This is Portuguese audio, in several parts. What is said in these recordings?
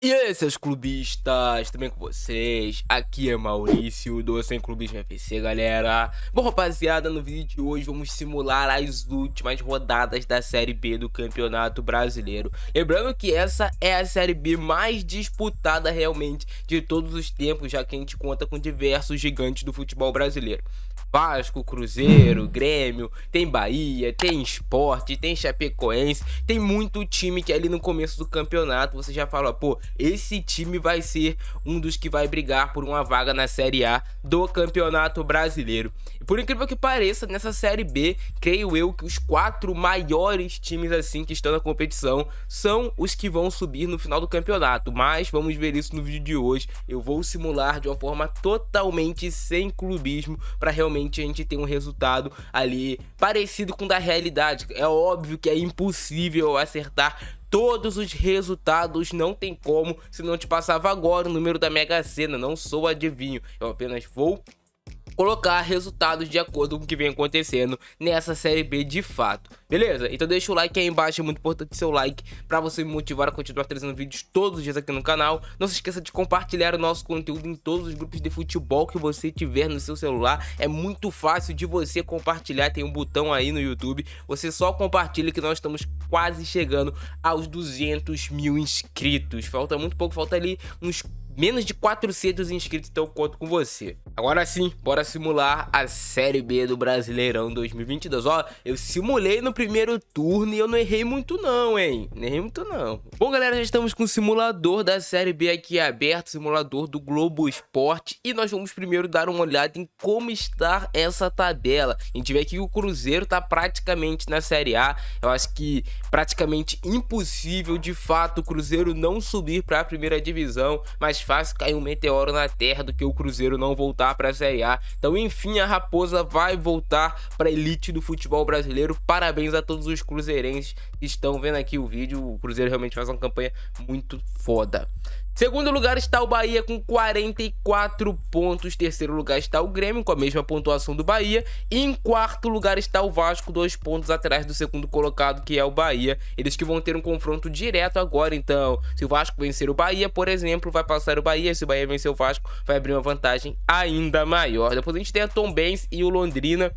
E aí, seus clubistas, tudo bem com vocês? Aqui é Maurício, do Sem Clubismo FC, galera. Bom, rapaziada, no vídeo de hoje vamos simular as últimas rodadas da Série B do Campeonato Brasileiro. Lembrando que essa é a Série B mais disputada realmente de todos os tempos, já que a gente conta com diversos gigantes do futebol brasileiro. Vasco, Cruzeiro, Grêmio, tem Bahia, tem Sport, tem Chapecoense, tem muito time que ali no começo do campeonato você já fala, pô, esse time vai ser um dos que vai brigar por uma vaga na Série A do Campeonato Brasileiro. E por incrível que pareça, nessa Série B, creio eu que os 4 maiores times assim que estão na competição são os que vão subir no final do campeonato, mas vamos ver isso no vídeo de hoje. Eu vou simular de uma forma totalmente sem clubismo para realmente a gente ter um resultado ali parecido com o da realidade. É óbvio que é impossível acertar todos os resultados, não tem como, se não te passava agora o número da Mega Sena, não sou adivinho, eu apenas vou colocar resultados de acordo com o que vem acontecendo nessa Série B de fato, beleza? Então deixa o like aí embaixo, é muito importante seu like para você me motivar a continuar trazendo vídeos todos os dias aqui no canal. Não se esqueça de compartilhar o nosso conteúdo em todos os grupos de futebol que você tiver no seu celular, é muito fácil de você compartilhar, tem um botão aí no YouTube, você só compartilha que nós estamos quase chegando aos 200 mil inscritos, falta muito pouco, falta ali uns menos de 400 inscritos, então eu conto com você. Agora sim, bora simular a Série B do Brasileirão 2022. Ó, eu simulei no primeiro turno e eu não errei muito não, hein? Não errei muito não. Bom, galera, já estamos com o simulador da Série B aqui aberto, simulador do Globo Esporte. E nós vamos primeiro dar uma olhada em como está essa tabela. A gente vê que o Cruzeiro tá praticamente na Série A. Eu acho que praticamente impossível, de fato, o Cruzeiro não subir para a primeira divisão, mas fácil cair um meteoro na terra do que o Cruzeiro não voltar para a Série A. Então, enfim, a Raposa vai voltar para a elite do futebol brasileiro. Parabéns a todos os cruzeirenses que estão vendo aqui o vídeo. O Cruzeiro realmente faz uma campanha muito foda. Segundo lugar está o Bahia com 44 pontos. Terceiro lugar está o Grêmio com a mesma pontuação do Bahia. E em quarto lugar está o Vasco, 2 pontos atrás do segundo colocado, que é o Bahia. Eles que vão ter um confronto direto agora. Então, se o Vasco vencer o Bahia, por exemplo, vai passar o Bahia. Se o Bahia vencer o Vasco, vai abrir uma vantagem ainda maior. Depois a gente tem a Tombense e o Londrina.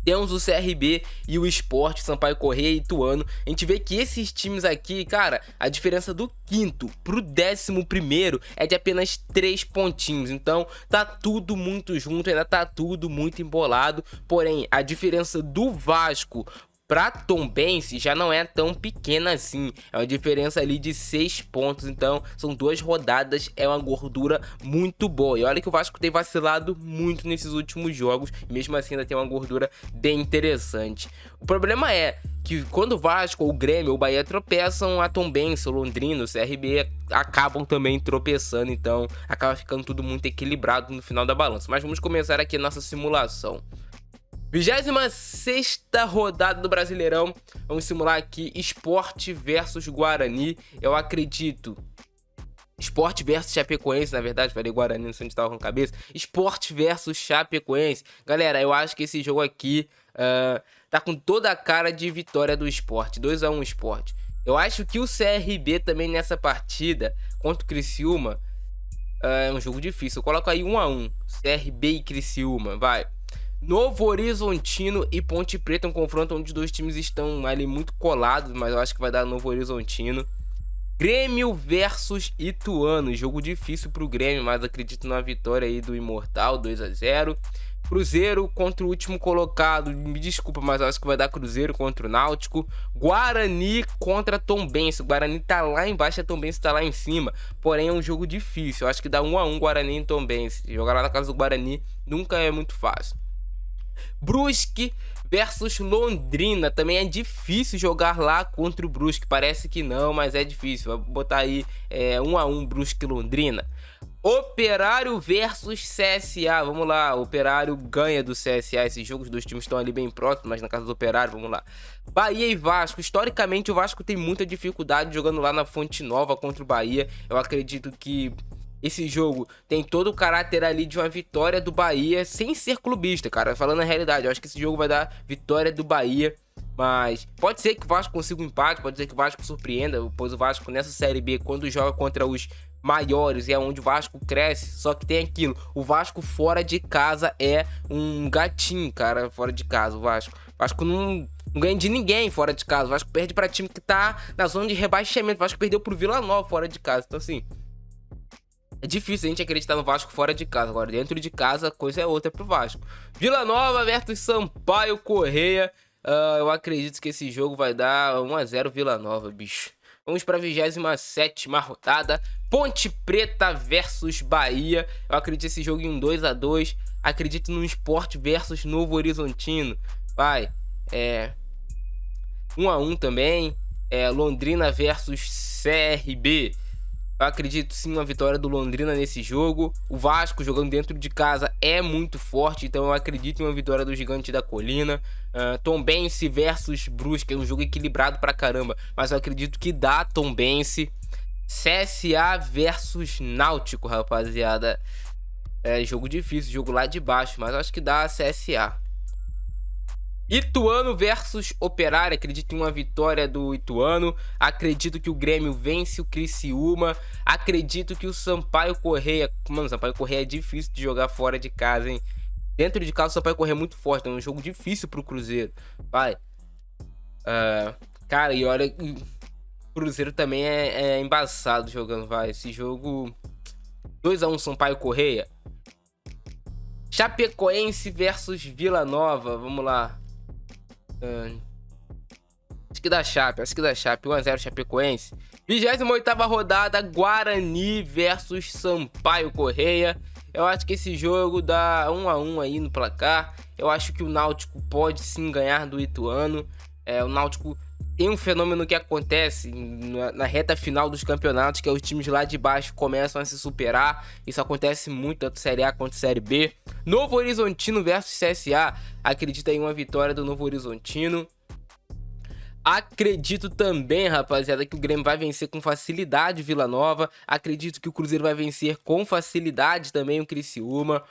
Temos o CRB e o Sport, Sampaio Corrêa e Ituano. A gente vê que esses times aqui, cara, a diferença do quinto pro 11º é de apenas 3 pontinhos. Então tá tudo muito junto, ainda tá tudo muito embolado. Porém, a diferença do Vasco pra Tombense já não é tão pequena assim, é uma diferença ali de 6 pontos, então são 2 rodadas, é uma gordura muito boa. E olha que o Vasco tem vacilado muito nesses últimos jogos, e mesmo assim ainda tem uma gordura bem interessante. O problema é que quando o Vasco, ou o Grêmio, ou o Bahia tropeçam, a Tombense, o Londrina, o CRB acabam também tropeçando, então acaba ficando tudo muito equilibrado no final da balança. Mas vamos começar aqui a nossa simulação. 26ª rodada do Brasileirão, vamos simular aqui Sport versus Guarani. Eu acredito, Sport versus Chapecoense, na verdade, falei Guarani, não sei onde estava com a cabeça. Sport versus Chapecoense. Galera, eu acho que esse jogo aqui tá com toda a cara de vitória do Sport, 2-1 Sport. Eu acho que o CRB também nessa partida contra o Criciúma é um jogo difícil. Eu coloco aí 1-1, CRB e Criciúma, vai. Novo Horizontino e Ponte Preta, um confronto onde os dois times estão ali muito colados, mas eu acho que vai dar Novo Horizontino. Grêmio versus Ituano, jogo difícil pro Grêmio, mas acredito na vitória aí do Imortal, 2-0. Cruzeiro contra o último colocado, me desculpa, mas eu acho que vai dar Cruzeiro contra o Náutico. Guarani contra Tombense, o Guarani tá lá embaixo, a Tombense tá lá em cima, porém é um jogo difícil, eu acho que dá 1-1 Guarani e Tombense. Jogar lá na casa do Guarani nunca é muito fácil. Brusque versus Londrina, também é difícil jogar lá contra o Brusque, parece que não, mas é difícil. Vou botar aí 1-1 Brusque e Londrina. Operário versus CSA, vamos lá, o Operário ganha do CSA esse jogo, os dois times estão ali bem próximos, mas na casa do Operário, vamos lá. Bahia e Vasco, historicamente o Vasco tem muita dificuldade jogando lá na Fonte Nova contra o Bahia. Eu acredito que esse jogo tem todo o caráter ali de uma vitória do Bahia, sem ser clubista, cara, falando a realidade. Eu acho que esse jogo vai dar vitória do Bahia. Mas pode ser que o Vasco consiga um empate, pode ser que o Vasco surpreenda, pois o Vasco nessa Série B, quando joga contra os maiores, é onde o Vasco cresce. Só que tem aquilo, o Vasco fora de casa é um gatinho, cara, fora de casa. O Vasco não ganha de ninguém fora de casa. O Vasco perde pra time que tá na zona de rebaixamento. O Vasco perdeu pro Vila Nova fora de casa. Então assim, é difícil a gente acreditar no Vasco fora de casa. Agora, dentro de casa, a coisa é outra pro Vasco. Vila Nova versus Sampaio Corrêa. Eu acredito que esse jogo vai dar 1 a 0 Vila Nova, bicho. Vamos para a 27ª rodada. Ponte Preta versus Bahia. Eu acredito esse jogo em um 2 a 2. Acredito no Sport versus Novo Horizontino. Vai. 1 a 1 também. Londrina versus CRB. Eu acredito sim uma vitória do Londrina nesse jogo. O Vasco jogando dentro de casa é muito forte, então eu acredito em uma vitória do Gigante da Colina. Tombense versus Brusque, é um jogo equilibrado pra caramba, mas eu acredito que dá Tombense. CSA versus Náutico, rapaziada. É jogo difícil, jogo lá de baixo, mas eu acho que dá CSA. Ituano versus Operário, acredito em uma vitória do Ituano. Acredito que o Grêmio vence o Criciúma. Acredito que o Sampaio Corrêa... Mano, o Sampaio Corrêa é difícil de jogar fora de casa, hein? Dentro de casa o Sampaio Corrêa é muito forte, é um jogo difícil pro Cruzeiro. Vai. Cara, e olha... O Cruzeiro também é embaçado jogando, vai. Esse jogo... 2 a 1 Sampaio Corrêa. Chapecoense versus Vila Nova, vamos lá. Acho que dá Chape, 1 a 0 Chapecoense. 28ª rodada, Guarani versus Sampaio Corrêa. Eu acho que esse jogo dá 1 a 1 aí no placar. Eu acho que o Náutico pode sim ganhar do Ituano. O Náutico tem um fenômeno que acontece na reta final dos campeonatos, que é os times lá de baixo começam a se superar. Isso acontece muito tanto Série A quanto Série B. Novo Horizontino versus CSA. Acredito em uma vitória do Novo Horizontino. Acredito também, rapaziada, que o Grêmio vai vencer com facilidade o Vila Nova. Acredito que o Cruzeiro vai vencer com facilidade também o Criciúma.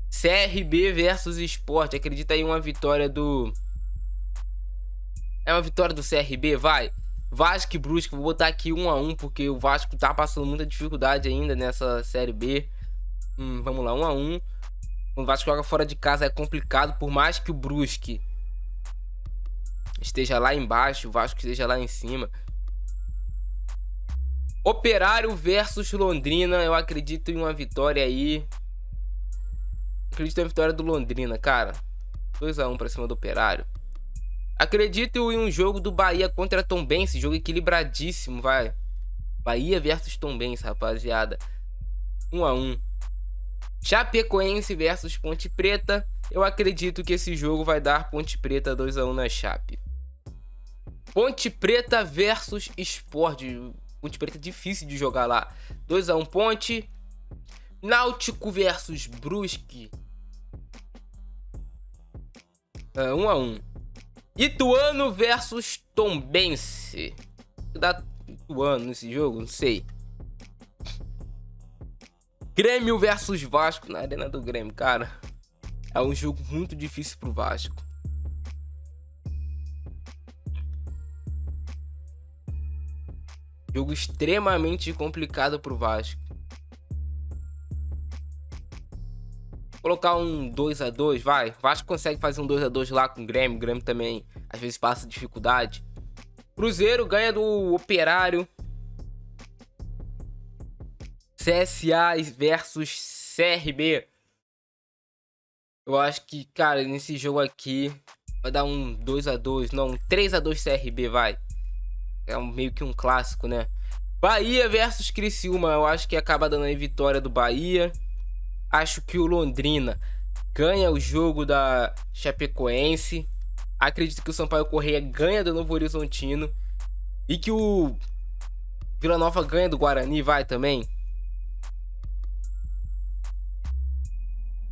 CRB versus Sport. Acredito em uma vitória do... É uma vitória do CRB, vai. Vasco e Brusque, vou botar aqui 1 a 1, porque o Vasco tá passando muita dificuldade ainda nessa Série B. Vamos lá, 1 a 1. O Vasco joga fora de casa, é complicado, por mais que o Brusque esteja lá embaixo, o Vasco esteja lá em cima. Operário versus Londrina, eu acredito em uma vitória aí. Acredito em uma vitória do Londrina, cara. 2 a 1 pra cima do Operário. Acredito em um jogo do Bahia contra Tombense, jogo equilibradíssimo, vai. Bahia versus Tombense, rapaziada. 1 a 1. Chapecoense versus Ponte Preta. Eu acredito que esse jogo vai dar Ponte Preta 2 a 1 na Chape. Ponte Preta versus Sport. Ponte Preta é difícil de jogar lá. 2 a 1 Ponte. Náutico versus Brusque. 1 a 1. Ituano versus Tombense. Dá Ituano nesse jogo? Não sei. Grêmio versus Vasco na Arena do Grêmio, cara. É um jogo muito difícil pro Vasco. Jogo extremamente complicado pro Vasco. Colocar um 2 a 2, vai. Vasco consegue fazer um 2 a 2 lá com o Grêmio. O Grêmio também às vezes passa dificuldade. Cruzeiro ganha do Operário. CSA versus CRB. Eu acho que, cara, nesse jogo aqui vai dar um 2 a 2, não, um 3 a 2 CRB, vai. É meio que um clássico, né? Bahia versus Criciúma. Eu acho que acaba dando a vitória do Bahia. Acho que o Londrina ganha o jogo da Chapecoense. Acredito que o Sampaio Corrêa ganha do Novo Horizontino. E que o Vila Nova ganha do Guarani, vai também.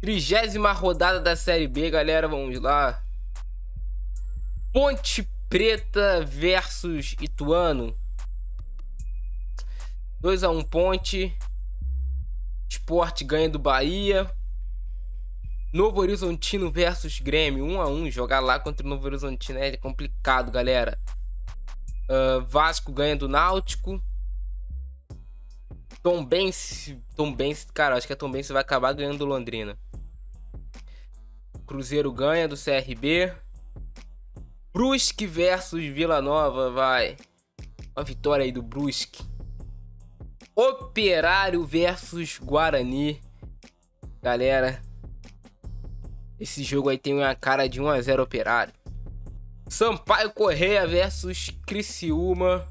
30ª rodada da Série B, galera. Vamos lá. Ponte Preta versus Ituano. 2 a 1 Ponte. Sport ganha do Bahia. Novo Horizontino versus Grêmio, 1 a 1. Jogar lá contra o Novo Horizontino é complicado, galera. Vasco ganha do Náutico. Tombense, cara, acho que a Tombense vai acabar ganhando do Londrina. Cruzeiro ganha do CRB. Brusque versus Vila Nova, vai. Uma vitória aí do Brusque. Operário versus Guarani. Galera, esse jogo aí tem uma cara de 1 a 0 Operário. Sampaio Corrêa versus Criciúma.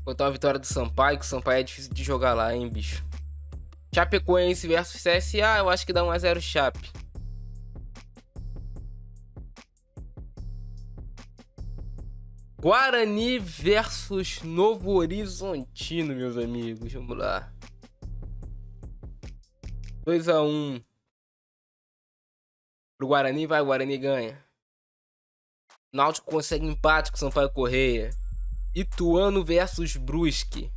Botar uma vitória do Sampaio, que o Sampaio é difícil de jogar lá, hein, bicho. Chapecoense versus CSA, eu acho que dá 1 a 0 Chape. Guarani versus Novo Horizontino, meus amigos. Vamos lá. 2 a 1 pro Guarani, vai, o Guarani ganha. Náutico consegue empate com o Sampaio Corrêa. Ituano versus Brusque.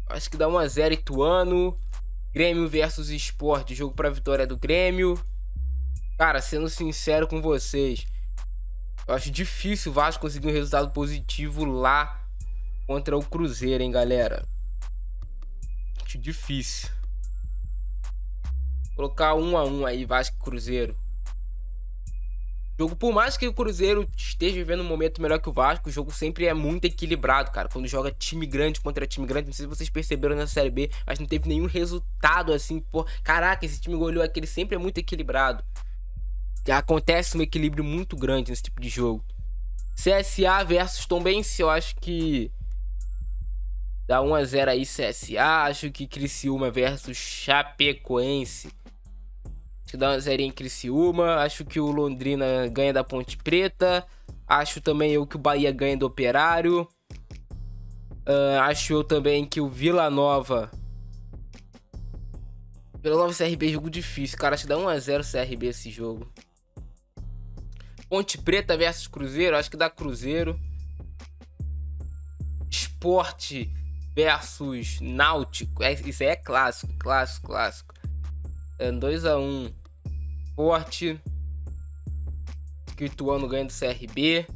Acho que dá 1 a 0 Ituano. Grêmio versus Sport. Jogo pra vitória do Grêmio. Cara, sendo sincero com vocês, eu acho difícil o Vasco conseguir um resultado positivo lá contra o Cruzeiro, hein, galera. Acho difícil. Vou colocar 1 a 1 aí, Vasco e Cruzeiro. Jogo, por mais que o Cruzeiro esteja vivendo um momento melhor que o Vasco, o jogo sempre é muito equilibrado, cara. Quando joga time grande contra time grande, não sei se vocês perceberam na Série B, mas não teve nenhum resultado assim, pô, caraca, esse time goleou aquele, sempre é muito equilibrado. Acontece um equilíbrio muito grande nesse tipo de jogo. CSA versus Tombense, eu acho que dá 1 a 0 aí CSA. Acho que Criciúma versus Chapecoense, acho que dá 1 a 0 em Criciúma. Acho que o Londrina ganha da Ponte Preta. Acho também eu que o Bahia ganha do Operário. Acho eu também que o Vila Nova e CRB, jogo difícil, cara. Acho que dá 1 a 0 CRB esse jogo. Ponte Preta versus Cruzeiro, acho que dá Cruzeiro. Sport versus Náutico, isso aí é clássico. 2 a 1 Sport. Que o Ituano ganha do CRB.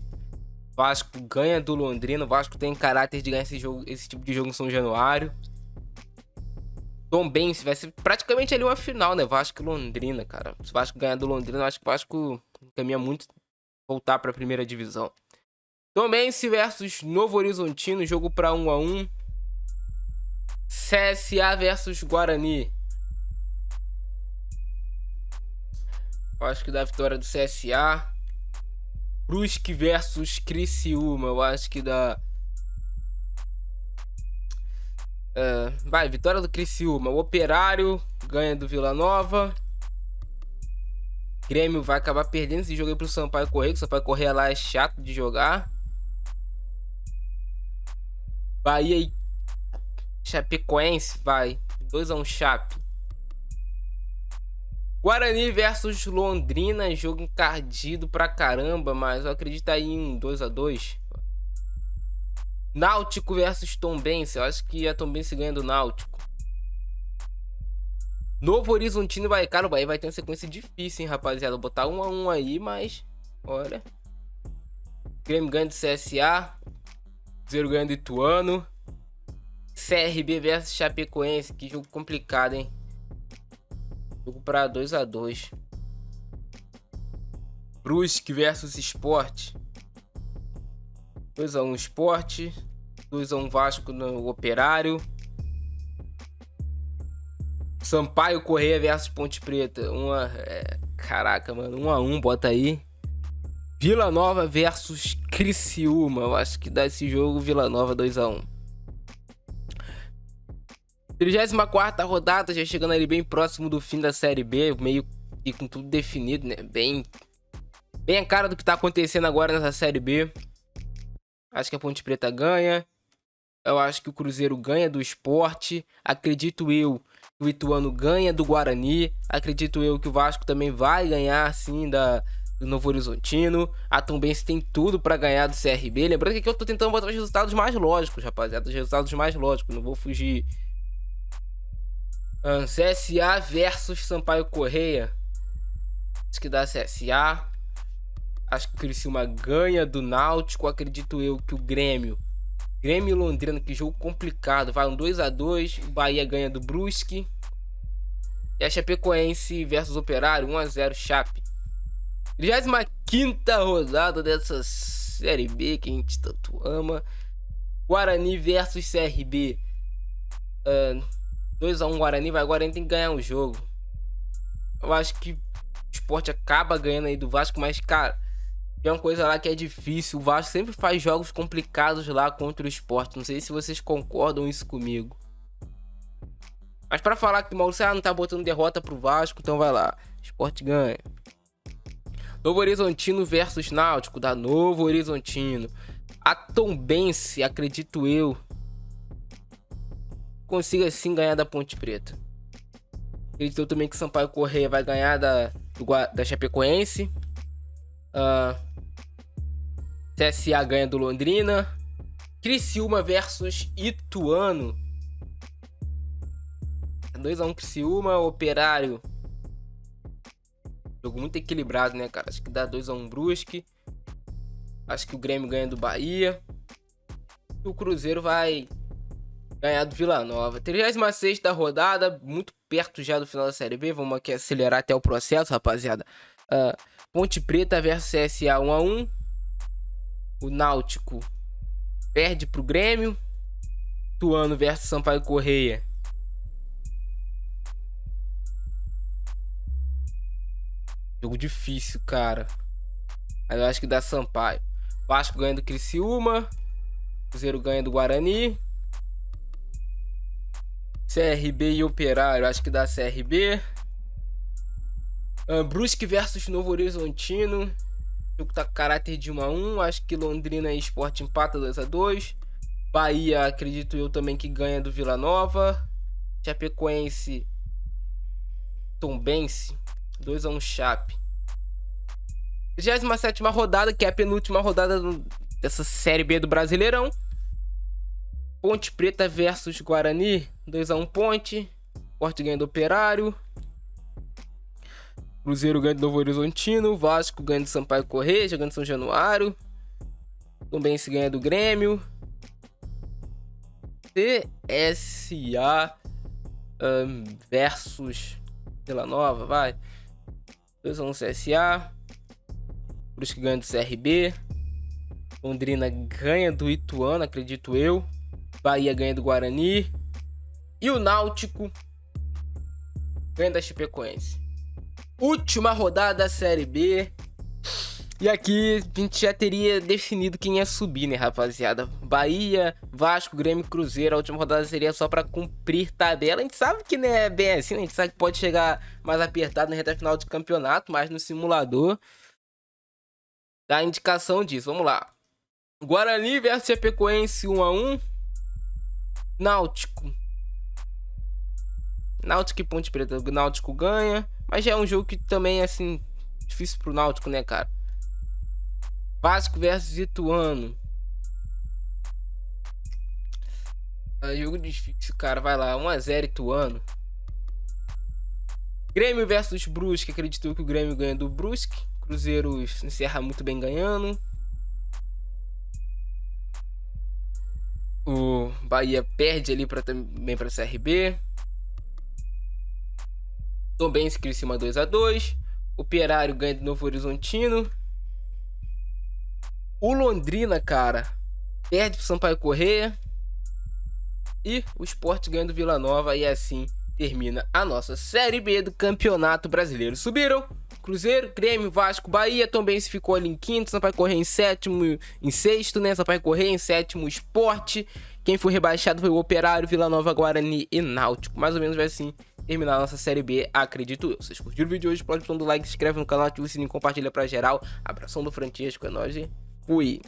Vasco ganha do Londrina. O Vasco tem caráter de ganhar esse tipo de jogo em São Januário. Tombense vai ser praticamente ali uma final, né? Vasco e Londrina, cara. Se o Vasco ganhar do Londrina, eu acho que o Vasco caminha muito voltar para a primeira divisão. Tombense versus Novo Horizontino, jogo para 1 a 1. CSA versus Guarani. Eu acho que dá a vitória do CSA. Brusque versus Criciúma, eu acho que dá... vai, vitória do Criciúma. O Operário ganha do Vila Nova. Grêmio vai acabar perdendo esse jogo aí pro Sampaio Corrêa, que o Sampaio Corrêa lá é chato de jogar. Bahia e Chapecoense, vai, 2 a 1 Chape. Guarani versus Londrina, jogo encardido pra caramba, mas eu acredito aí em 2 a 2. Náutico versus Tombense, eu acho que a Tombense ganha do Náutico. Novo Horizontino e Bahia, cara, o Bahia vai ter uma sequência difícil, hein, rapaziada. Vou botar 1 a 1 aí, mas olha. Grêmio ganha do CSA. Cruzeiro ganha do Ituano. CRB versus Chapecoense, que jogo complicado, hein. Jogo pra 2 a 2. Brusque versus Sport. 2 a 1 Sport. 2 a 1 Vasco no Operário. Sampaio Corrêa versus Ponte Preta. Caraca, mano. 1 a 1, bota aí. Vila Nova versus Criciúma. Eu acho que dá esse jogo Vila Nova 2 a 1. 34ª rodada, já chegando ali bem próximo do fim da Série B, meio que com tudo definido, né? Bem a cara do que tá acontecendo agora nessa Série B. Acho que a Ponte Preta ganha. Eu acho que o Cruzeiro ganha do Sport. Acredito eu que o Ituano ganha do Guarani. Acredito eu que o Vasco também vai ganhar, sim, do Novo Horizontino. A Tombense tem tudo pra ganhar do CRB. Lembrando que aqui eu tô tentando botar os resultados mais lógicos, rapaziada. Os resultados mais lógicos. Não vou fugir CSA versus Sampaio Corrêa. Acho que dá CSA. Acho que o Criciúma ganha do Náutico. Acredito eu que o Grêmio e Londrina, que jogo complicado. Vai um 2-2. O Bahia ganha do Brusque. E a Chapecoense versus Operário, 1-0 Chape. 35ª rodada dessa Série B que a gente tanto ama. Guarani versus CRB. 2-1 Guarani. Guarani tem que ganhar um jogo. Eu acho que o Sport acaba ganhando aí do Vasco, mas, cara, tem uma coisa lá que é difícil. O Vasco sempre faz jogos complicados lá contra o Sport. Não sei se vocês concordam isso comigo. Mas pra falar que o Maurício não tá botando derrota pro Vasco, então vai lá. Sport ganha. Novo Horizontino versus Náutico, da Novo Horizontino. A Tombense, acredito eu, consiga sim ganhar da Ponte Preta. Acredito eu também que Sampaio Corrêa vai ganhar da Chapecoense. CSA ganha do Londrina. Criciúma versus Ituano. 2-1 Criciúma. Operário. Jogo muito equilibrado, né, cara? Acho que dá 2-1 Brusque. Acho que o Grêmio ganha do Bahia. E o Cruzeiro vai ganhar do Vila Nova. 36ª rodada. Muito perto já do final da Série B. Vamos aqui acelerar até o processo, rapaziada. Ponte Preta versus CSA 1-1. O Náutico perde pro Grêmio. Ituano versus Sampaio Corrêa. Jogo difícil, cara. Aí eu acho que dá Sampaio. Vasco ganha do Criciúma. Cruzeiro ganha do Guarani. CRB e Operário, acho que dá CRB. Brusque versus Novo Horizontino. O jogo tá com caráter de 1-1. Acho que Londrina e Sport empata 2-2. Bahia, acredito eu também que ganha do Vila Nova. Chapecoense, Tombense, 2-1 Chape. 37ª rodada, que é a penúltima rodada dessa Série B do Brasileirão. Ponte Preta versus Guarani, 2-1 Ponte. Sport ganha do Operário. Cruzeiro ganha do Novo Horizontino. Vasco ganha do Sampaio Corrêa, jogando São Januário. Tombense ganha do Grêmio. CSA versus Vila Nova, vai. 2-1 CSA. Brusque ganha do CRB. Londrina ganha do Ituano, acredito eu. Bahia ganha do Guarani. E o Náutico ganha da Chapecoense. Última rodada da Série B. E aqui a gente já teria definido quem ia subir, né, rapaziada? Bahia, Vasco, Grêmio e Cruzeiro. A última rodada seria só pra cumprir tabela. A gente sabe que não é bem assim, né? A gente sabe que pode chegar mais apertado na reta final de campeonato, mas no simulador dá a indicação disso. Vamos lá. Guarani versus Chapecoense 1-1. Náutico e Ponte Preta. O Náutico ganha, mas já é um jogo que também é assim difícil pro Náutico, né, cara? Vasco versus Ituano. Jogo difícil, cara. Vai lá, 1-0 Ituano. Grêmio versus Brusque. Acredito que o Grêmio ganha do Brusque. Cruzeiro encerra muito bem ganhando. O Bahia perde ali também para CRB. Tombense Criciúma 2-2. Operário ganha do Novo Horizontino. O Londrina, cara, perde pro Sampaio Corrêa. E o Sport ganha do Vila Nova. E assim termina a nossa Série B do Campeonato Brasileiro. Subiram Cruzeiro, Grêmio, Vasco, Bahia. Tombense ficou ali em quinto. Sampaio Corrêa em sétimo, em sexto, né? Sampaio Corrêa em sétimo, Sport. Quem foi rebaixado foi o Operário, Vila Nova, Guarani e Náutico. Mais ou menos vai assim terminar a nossa Série B, acredito eu. Se vocês curtiram o vídeo de hoje, pode dar um like, se inscreve no canal, ativa o sininho, compartilha pra geral. Abração do Francesco, é nóis e fui!